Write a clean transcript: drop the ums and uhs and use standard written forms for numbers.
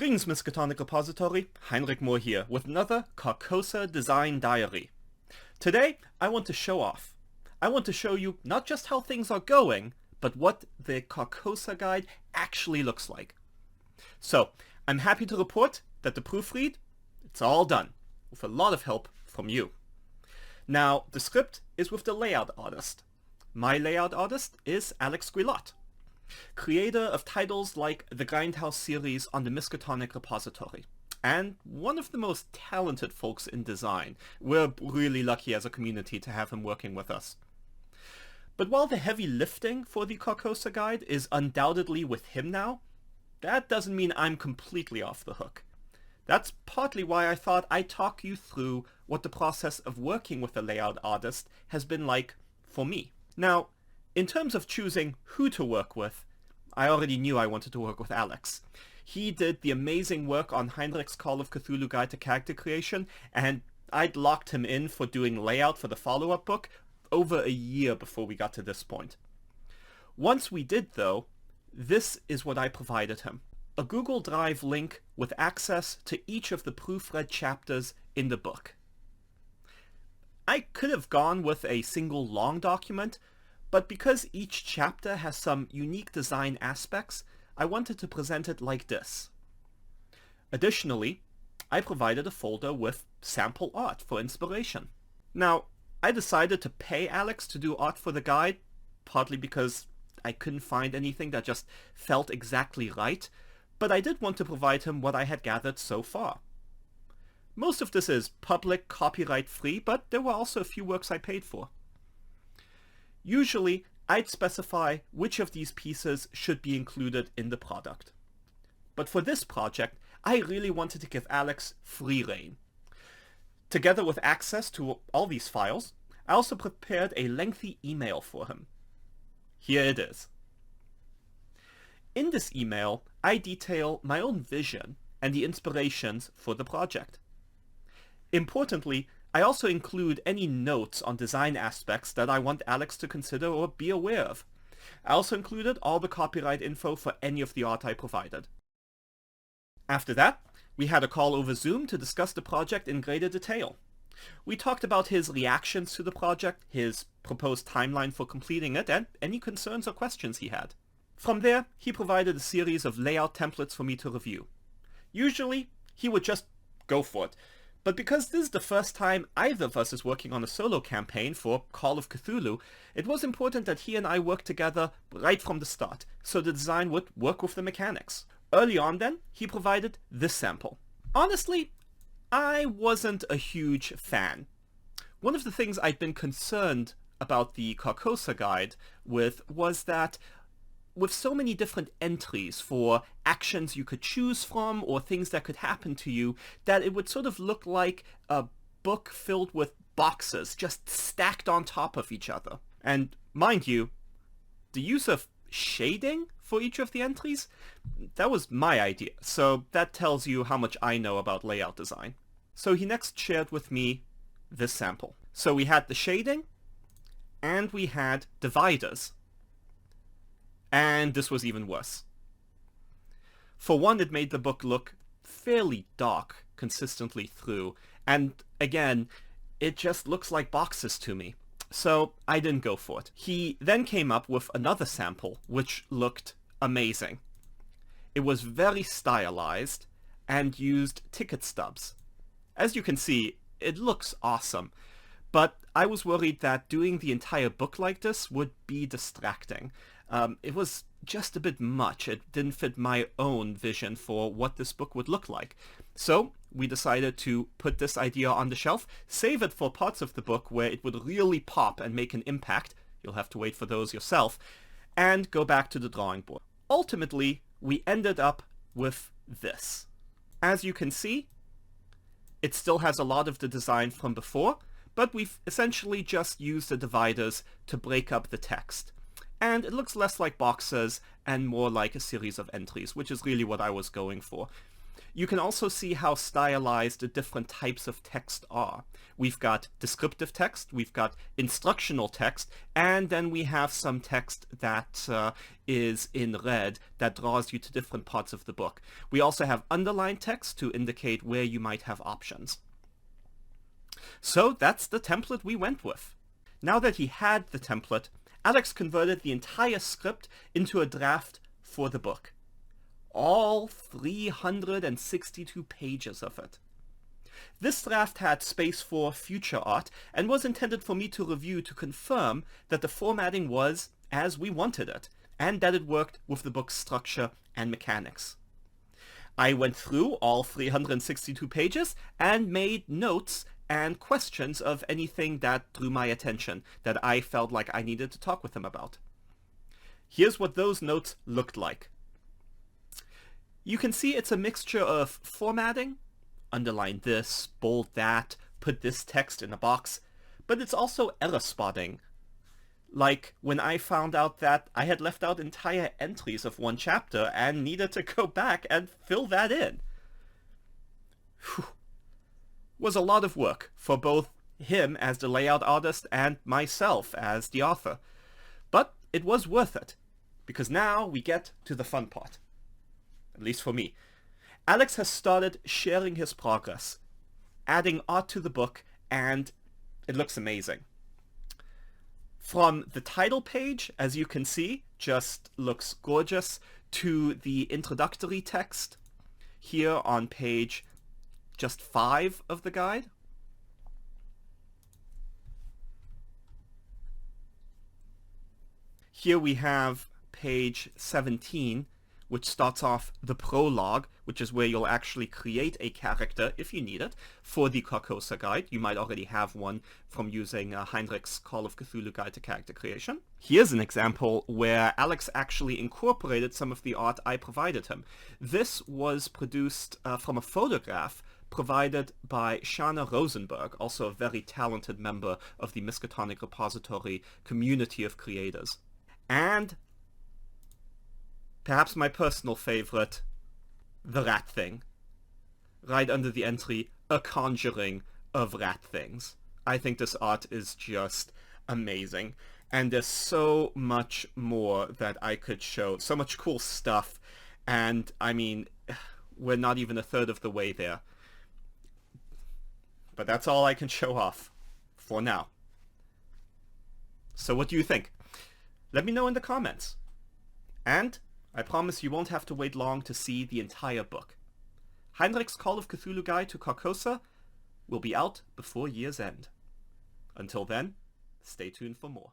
Greetings, Miskatonic Repository. Heinrich Moore here with another Carcosa Design Diary. Today, I want to show off. I want to show you not just how things are going, but what the Carcosa guide actually looks like. So, I'm happy to report that the proofread, it's all done, with a lot of help from you. Now, the script is with the layout artist. My layout artist is Alex Guillotte, creator of titles like the Grindhouse series on the Miskatonic Repository, and one of the most talented folks in design. We're really lucky as a community to have him working with us. But while the heavy lifting for the Carcosa guide is undoubtedly with him now, that doesn't mean I'm completely off the hook. That's partly why I thought I'd talk you through what the process of working with a layout artist has been like for me. Now, in terms of choosing who to work with, I already knew I wanted to work with Alex. He did the amazing work on Heinrich's Call of Cthulhu Guide to Character Creation, and I'd locked him in for doing layout for the follow-up book over a year before we got to this point. Once we did, though, this is what I provided him: a Google Drive link with access to each of the proofread chapters in the book. I could have gone with a single long document, but because each chapter has some unique design aspects, I wanted to present it like this. Additionally, I provided a folder with sample art for inspiration. Now, I decided to pay Alex to do art for the guide, partly because I couldn't find anything that just felt exactly right, but I did want to provide him what I had gathered so far. Most of this is public, copyright-free, but there were also a few works I paid for. Usually, I'd specify which of these pieces should be included in the product. But for this project, I really wanted to give Alex free rein. Together with access to all these files, I also prepared a lengthy email for him. Here it is. In this email, I detail my own vision and the inspirations for the project. Importantly, I also include any notes on design aspects that I want Alex to consider or be aware of. I also included all the copyright info for any of the art I provided. After that, we had a call over Zoom to discuss the project in greater detail. We talked about his reactions to the project, his proposed timeline for completing it, and any concerns or questions he had. From there, he provided a series of layout templates for me to review. Usually, he would just go for it. But because this is the first time either of us is working on a solo campaign for Call of Cthulhu, it was important that he and I work together right from the start, so the design would work with the mechanics. Early on then, he provided this sample. Honestly, I wasn't a huge fan. One of the things I'd been concerned about the Carcosa guide with was that with so many different entries for actions you could choose from or things that could happen to you, that it would sort of look like a book filled with boxes just stacked on top of each other. And mind you, the use of shading for each of the entries, that was my idea, so that tells you how much I know about layout design. So he next shared with me this sample. So we had the shading, and we had dividers. And this was even worse. For one, it made the book look fairly dark consistently through, and again, it just looks like boxes to me. So I didn't go for it. He then came up with another sample, which looked amazing. It was very stylized and used ticket stubs. As you can see, it looks awesome, but I was worried that doing the entire book like this would be distracting. It was just a bit much. It didn't fit my own vision for what this book would look like. So we decided to put this idea on the shelf, save it for parts of the book where it would really pop and make an impact. You'll have to wait for those yourself, and go back to the drawing board. Ultimately, we ended up with this. As you can see, it still has a lot of the design from before, but we've essentially just used the dividers to break up the text. And it looks less like boxes and more like a series of entries, which is really what I was going for. You can also see how stylized the different types of text are. We've got descriptive text, we've got instructional text, and then we have some text that is in red that draws you to different parts of the book. We also have underlined text to indicate where you might have options. So that's the template we went with. Now that he had the template, Alex converted the entire script into a draft for the book. All 362 pages of it. This draft had space for future art and was intended for me to review to confirm that the formatting was as we wanted it, and that it worked with the book's structure and mechanics. I went through all 362 pages and made notes and questions of anything that drew my attention, that I felt like I needed to talk with him about. Here's what those notes looked like. You can see it's a mixture of formatting, underline this, bold that, put this text in a box, but it's also error spotting. Like when I found out that I had left out entire entries of one chapter and needed to go back and fill that in. Whew. Was a lot of work for both him as the layout artist and myself as the author. But it was worth it, because now we get to the fun part. At least for me. Alex has started sharing his progress, adding art to the book, and it looks amazing. From the title page, as you can see, just looks gorgeous, to the introductory text here on page just 5 of the guide. Here we have page 17, which starts off the prologue, which is where you'll actually create a character, if you need it, for the Carcosa guide. You might already have one from using Heinrich's Call of Cthulhu guide to character creation. Here's an example where Alex actually incorporated some of the art I provided him. This was produced from a photograph provided by Shana Rosenberg, also a very talented member of the Miskatonic Repository community of creators. And perhaps my personal favorite, the rat thing. Right under the entry, a conjuring of rat things. I think this art is just amazing. And there's so much more that I could show. So much cool stuff. And, I mean, we're not even a third of the way there. But that's all I can show off. For now. So what do you think? Let me know in the comments. And I promise you won't have to wait long to see the entire book. Heinrich's Call of Cthulhu Guide to Carcosa will be out before year's end. Until then, stay tuned for more.